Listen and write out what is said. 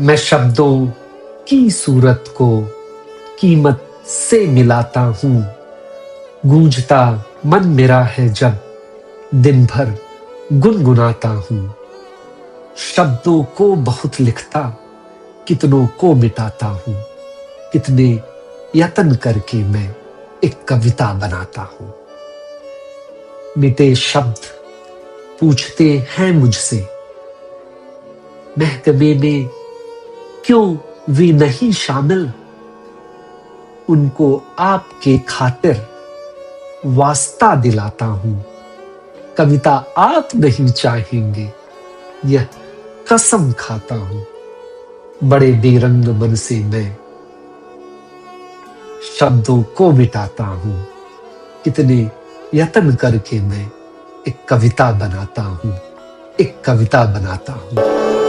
मैं शब्दों की सूरत को कीमत से मिलाता हूँ। गूंजता मन मेरा है जब दिन भर गुनगुनाता हूँ। शब्दों को बहुत लिखता, कितनों को मिटाता हूँ। कितने यत्न करके मैं एक कविता बनाता हूँ। मिटे शब्द पूछते हैं मुझसे, महकमे में क्यों वे नहीं शामिल। उनको आपके खातिर वास्ता दिलाता हूँ। कविता आप नहीं चाहेंगे, यह कसम खाता हूँ। बड़े बेरंग मन से मैं शब्दों को मिटाता हूँ। कितने यत्न करके मैं एक कविता बनाता हूँ, एक कविता बनाता हूँ।